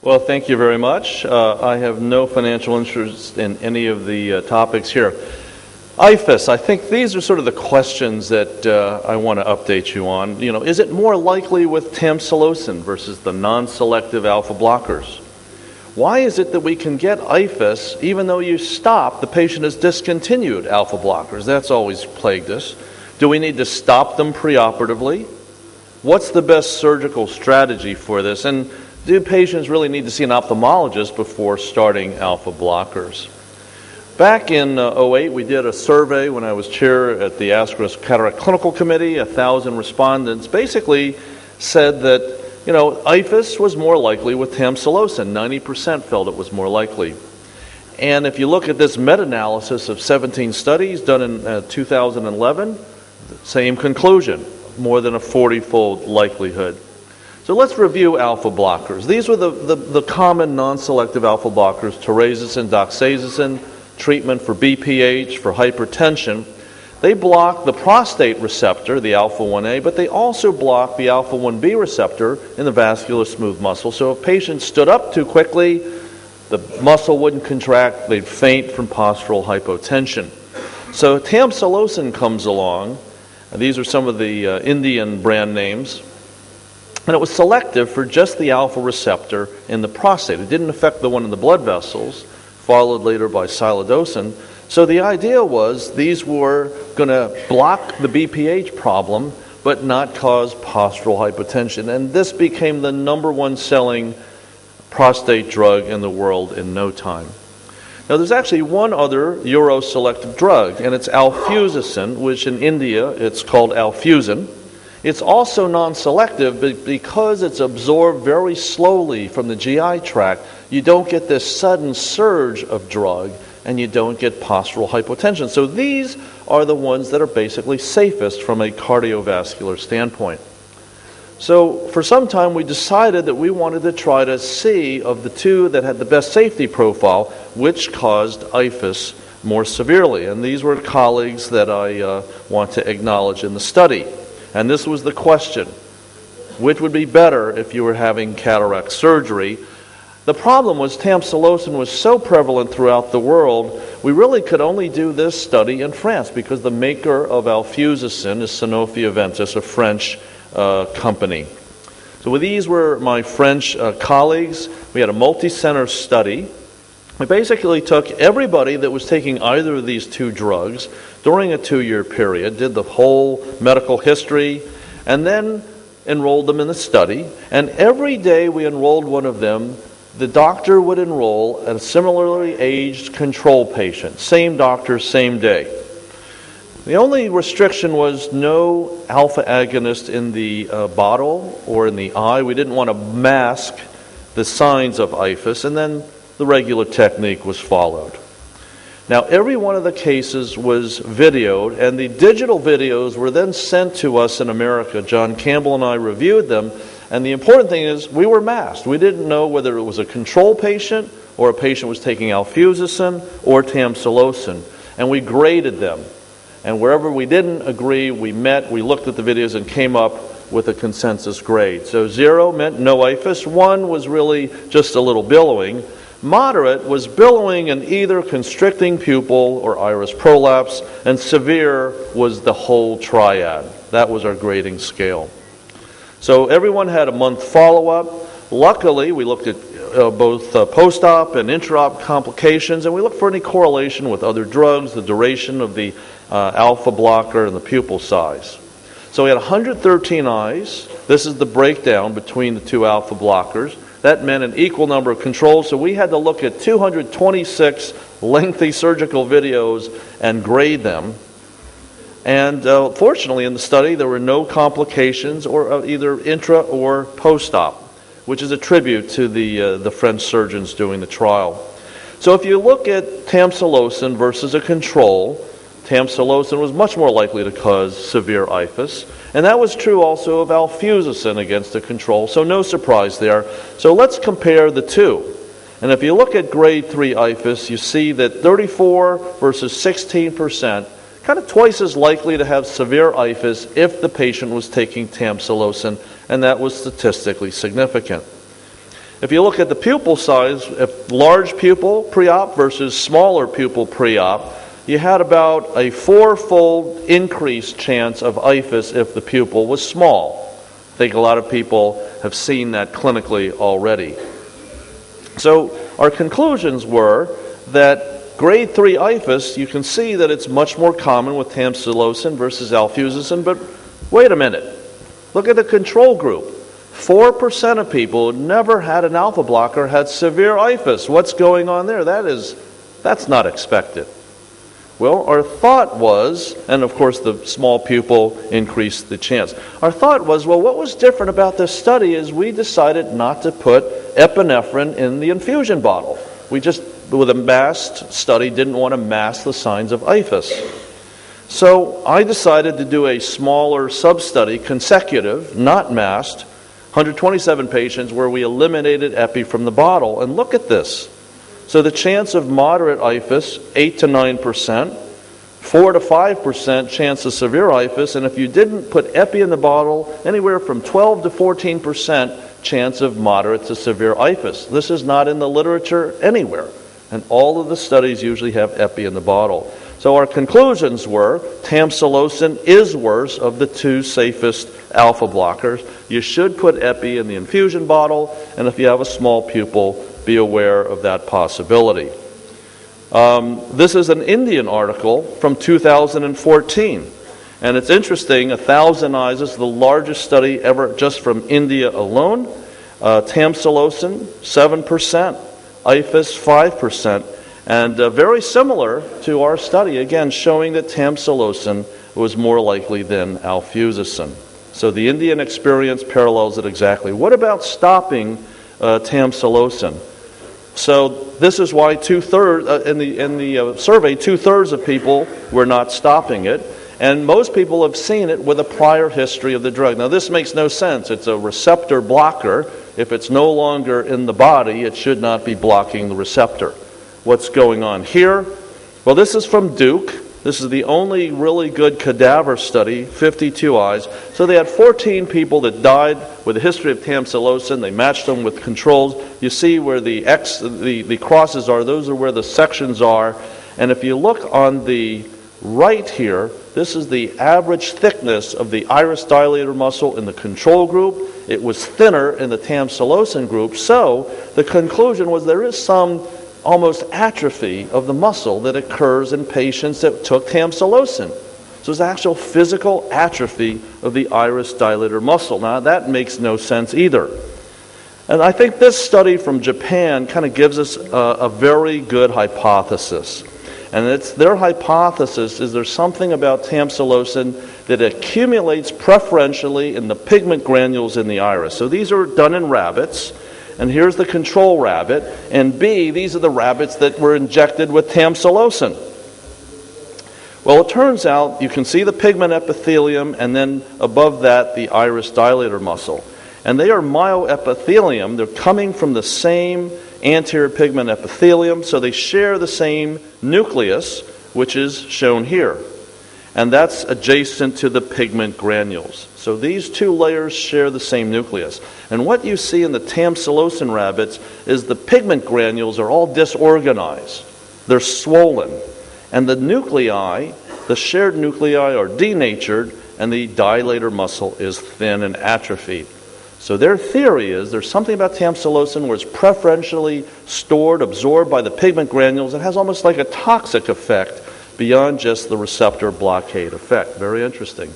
Well, thank you very much. I have no financial interest in any of the topics here. IFIS, I think these are sort of the questions that I want to update you on. Is it more likely with Tamsulosin versus the non-selective alpha blockers? Why is it that we can get IFIS even though you stop, the patient has discontinued alpha blockers? That's always plagued us. Do we need to stop them preoperatively? What's the best surgical strategy for this? And do patients really need to see an ophthalmologist before starting alpha blockers? Back in 2008, we did a survey when I was chair at the Ascaris Cataract Clinical Committee. 1,000 respondents basically said that, IFIS was more likely with Tamsulosin. 90% felt it was more likely. And if you look at this meta-analysis of 17 studies done in 2011, same conclusion, more than a 40-fold likelihood. So let's review alpha blockers. These were the common non-selective alpha blockers, terazosin, doxazosin, treatment for BPH, for hypertension. They block the prostate receptor, the alpha-1A, but they also block the alpha-1B receptor in the vascular smooth muscle. So if patients stood up too quickly, the muscle wouldn't contract, they'd faint from postural hypotension. So Tamsulosin comes along. These are some of the Indian brand names. And it was selective for just the alpha receptor in the prostate. It didn't affect the one in the blood vessels, followed later by silodosin. So the idea was these were going to block the BPH problem, but not cause postural hypotension. And this became the number one selling prostate drug in the world in no time. Now there's actually one other uroselective drug, and it's Alfuzosin, which in India it's called Alfuzosin. It's also non-selective, but because it's absorbed very slowly from the GI tract, you don't get this sudden surge of drug, and you don't get postural hypotension. So these are the ones that are basically safest from a cardiovascular standpoint. So for some time we decided that we wanted to try to see, of the two that had the best safety profile, which caused IFIS more severely. And these were colleagues that I want to acknowledge in the study. And this was the question: which would be better if you were having cataract surgery? The problem was Tamsulosin was so prevalent throughout the world, we really could only do this study in France because the maker of Alfuzosin is Sanofi-Aventis, a French company. So these were my French colleagues. We had a multi-center study. We basically took everybody that was taking either of these two drugs during a 2-year period, did the whole medical history, and then enrolled them in the study. And every day we enrolled one of them, the doctor would enroll a similarly aged control patient. Same doctor, same day. The only restriction was no alpha agonist in the bottle or in the eye. We didn't want to mask the signs of IFIS, and then the regular technique was followed. Now, every one of the cases was videoed, and the digital videos were then sent to us in America. John Campbell and I reviewed them, and the important thing is we were masked. We didn't know whether it was a control patient or a patient was taking Alfuzosin or Tamsulosin, and we graded them. And wherever we didn't agree, we met, we looked at the videos and came up with a consensus grade. So 0 meant no IFIS, 1 was really just a little billowing. Moderate was billowing and either constricting pupil or iris prolapse, and severe was the whole triad. That was our grading scale. So everyone had a month follow-up. Luckily, we looked at both post-op and intra-op complications, and we looked for any correlation with other drugs, the duration of the alpha blocker, and the pupil size. So we had 113 eyes. This is the breakdown between the two alpha blockers. That meant an equal number of controls, so we had to look at 226 lengthy surgical videos and grade them. And fortunately in the study there were no complications or either intra or post-op, which is a tribute to the French surgeons doing the trial. So if you look at Tamsulosin versus a control, Tamsulosin was much more likely to cause severe IFIS. And that was true also of Alfuzosin against a control, so no surprise there. So let's compare the two. And if you look at grade 3 IFIS, you see that 34 versus 16%, kind of twice as likely to have severe IFIS if the patient was taking Tamsulosin, and that was statistically significant. If you look at the pupil size, if large pupil pre-op versus smaller pupil pre-op, you had about a 4-fold increased chance of IFIS if the pupil was small. I think a lot of people have seen that clinically already. So our conclusions were that grade 3 IFIS, you can see that it's much more common with Tamsulosin versus Alfuzosin, but wait a minute. Look at the control group. 4% of people who never had an alpha blocker had severe IFIS. What's going on there? That's not expected. Well, our thought was, and of course the small pupil increased the chance. Our thought was, well, what was different about this study is we decided not to put epinephrine in the infusion bottle. We just, with a masked study, didn't want to mask the signs of IFIS. So I decided to do a smaller sub-study, consecutive, not masked, 127 patients where we eliminated epi from the bottle. And look at this. So the chance of moderate IFIS, 8 to 9%, 4 to 5% chance of severe IFIS, and if you didn't put epi in the bottle, anywhere from 12 to 14% chance of moderate to severe IFIS. This is not in the literature anywhere, and all of the studies usually have epi in the bottle. So our conclusions were Tamsulosin is worse of the two safest alpha blockers. You should put epi in the infusion bottle, and if you have a small pupil, be aware of that possibility. This is an Indian article from 2014. And it's interesting, 1,000 eyes, this is the largest study ever just from India alone. Tamsulosin, 7%, IFIS, 5%. And very similar to our study, again, showing that Tamsulosin was more likely than Alfuzosin. So the Indian experience parallels it exactly. What about stopping Tamsulosin? So this is why two-thirds in the survey, 2/3 of people were not stopping it, and most people have seen it with a prior history of the drug. Now this makes no sense. It's a receptor blocker. If it's no longer in the body, it should not be blocking the receptor. What's going on here? Well, this is from Duke. This is the only really good cadaver study, 52 eyes. So they had 14 people that died with a history of Tamsulosin. They matched them with controls. You see where the crosses are. Those are where the sections are. And if you look on the right here, this is the average thickness of the iris dilator muscle in the control group. It was thinner in the Tamsulosin group. So the conclusion was there is some almost atrophy of the muscle that occurs in patients that took Tamsulosin. So it's actual physical atrophy of the iris dilator muscle. Now that makes no sense either. And I think this study from Japan kind of gives us a very good hypothesis. And it's their hypothesis is there's something about Tamsulosin that accumulates preferentially in the pigment granules in the iris. So these are done in rabbits. And here's the control rabbit. And B, these are the rabbits that were injected with Tamsulosin. Well, it turns out you can see the pigment epithelium and then above that the iris dilator muscle. And they are myoepithelium. They're coming from the same anterior pigment epithelium, so they share the same nucleus, which is shown here. And that's adjacent to the pigment granules. So these two layers share the same nucleus. And what you see in the Tamsulosin rabbits is the pigment granules are all disorganized. They're swollen. And the nuclei, the shared nuclei are denatured, and the dilator muscle is thin and atrophied. So their theory is there's something about Tamsulosin where it's preferentially stored, absorbed by the pigment granules. It has almost like a toxic effect beyond just the receptor blockade effect. Very interesting.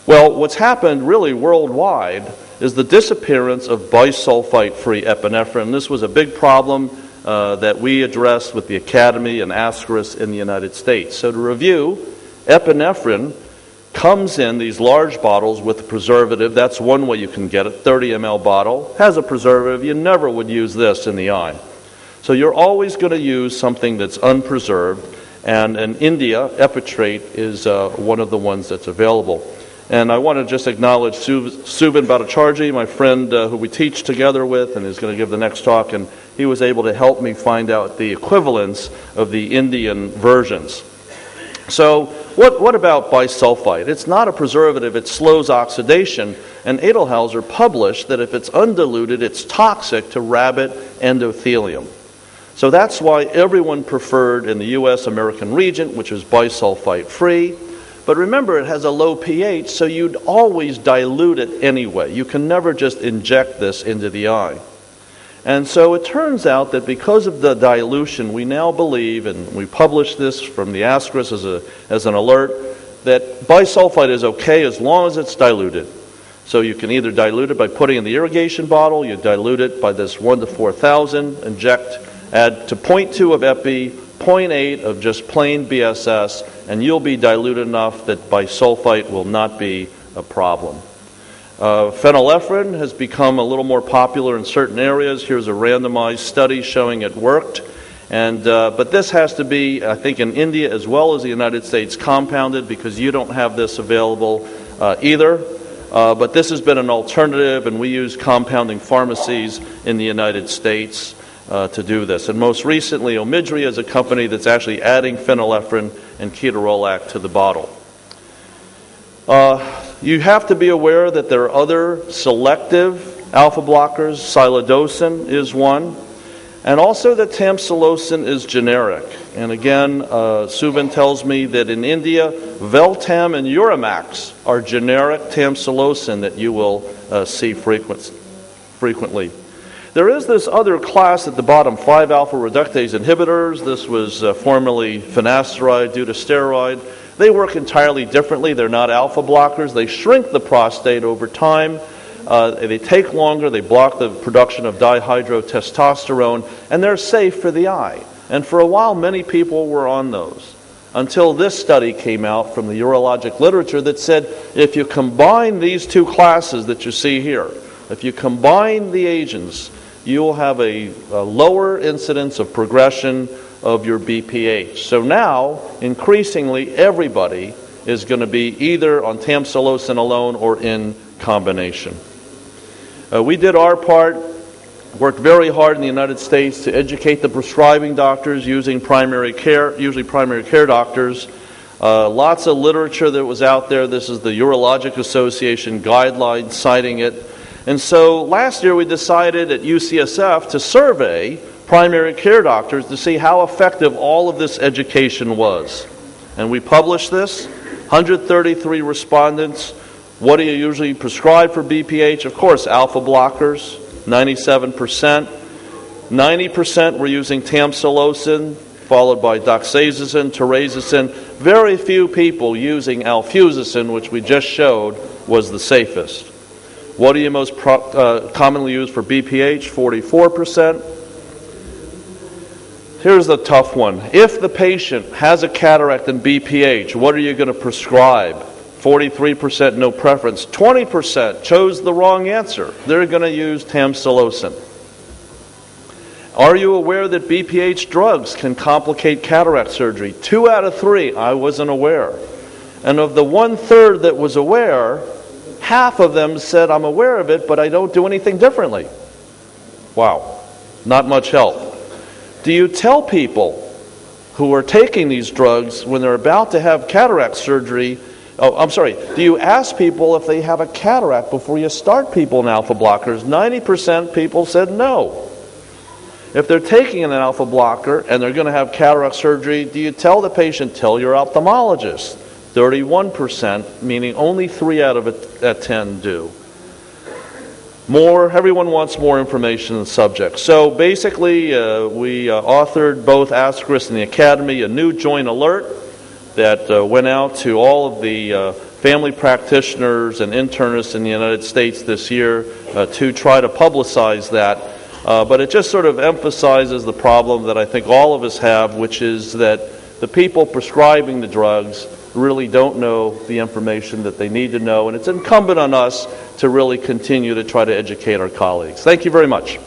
Well, what's happened really worldwide is the disappearance of bisulfite-free epinephrine. This was a big problem that we addressed with the Academy and Ascaris in the United States. So to review, epinephrine comes in these large bottles with a preservative. That's one way you can get it. 30 ml bottle has a preservative. You never would use this in the eye. So you're always going to use something that's unpreserved. And in India, Epitrate is one of the ones that's available. And I want to just acknowledge Subin Bhattacharjee, my friend who we teach together with and is going to give the next talk. And he was able to help me find out the equivalence of the Indian versions. So what about bisulfite? It's not a preservative, it slows oxidation, and Edelhauser published that if it's undiluted, it's toxic to rabbit endothelium. So that's why everyone preferred in the U.S. American Regent, which is bisulfite free. But remember, it has a low pH, so you'd always dilute it anyway. You can never just inject this into the eye. And so it turns out that because of the dilution, we now believe, and we published this from the asterisk as an alert, that bisulfite is okay as long as it's diluted. So you can either dilute it by putting in the irrigation bottle, you dilute it by this 1 to 4,000, inject, add to 0.2 of epi, 0.8 of just plain BSS, and you'll be diluted enough that bisulfite will not be a problem. Phenylephrine has become a little more popular in certain areas. Here's a randomized study showing it worked. But this has to be, I think, in India as well as the United States, compounded because you don't have this available either. But this has been an alternative, and we use compounding pharmacies in the United States to do this. And most recently, Omidria is a company that's actually adding phenylephrine and ketorolac to the bottle. You have to be aware that there are other selective alpha blockers. Silodosin is one. And also that Tamsulosin is generic. And again, Subin tells me that in India, Veltam and Uramax are generic Tamsulosin that you will see frequently. There is this other class at the bottom, 5-alpha reductase inhibitors. This was formerly finasteride, dutasteride. They work entirely differently. They're not alpha blockers. They shrink the prostate over time. They take longer. They block the production of dihydrotestosterone, and they're safe for the eye. And for a while, many people were on those until this study came out from the urologic literature that said if you combine these two classes that you see here, if you combine the agents, you will have a lower incidence of progression of your BPH. So now, increasingly, everybody is going to be either on Tamsulosin alone or in combination. We did our part, worked very hard in the United States to educate the prescribing doctors using primary care, usually primary care doctors. Lots of literature that was out there. This is the Urologic Association guidelines citing it. And so last year we decided at UCSF to survey primary care doctors to see how effective all of this education was. And we published this. 133 respondents. What do you usually prescribe for BPH? Of course, alpha blockers, 97%. 90% were using Tamsulosin, followed by doxazosin, terazosin. Very few people using Alfuzosin, which we just showed was the safest. What do you most commonly use for BPH? 44%. Here's the tough one. If the patient has a cataract and BPH, what are you going to prescribe? 43% no preference. 20% chose the wrong answer. They're going to use Tamsulosin. Are you aware that BPH drugs can complicate cataract surgery? 2 out of 3, I wasn't aware. And of the 1/3 that was aware, half of them said, I'm aware of it, but I don't do anything differently. Wow, not much help. Do you tell people who are taking these drugs when they're about to have cataract surgery, do you ask people if they have a cataract before you start people on alpha blockers? 90% people said no. If they're taking an alpha blocker and they're going to have cataract surgery, do you tell the patient, tell your ophthalmologist? 31%, meaning only 3 out of 10 do. Everyone wants more information on the subject. So basically, we authored both Ascaris and the Academy a new joint alert that went out to all of the family practitioners and internists in the United States this year to try to publicize that. But it just sort of emphasizes the problem that I think all of us have, which is that the people prescribing the drugs really don't know the information that they need to know, and it's incumbent on us to really continue to try to educate our colleagues. Thank you very much.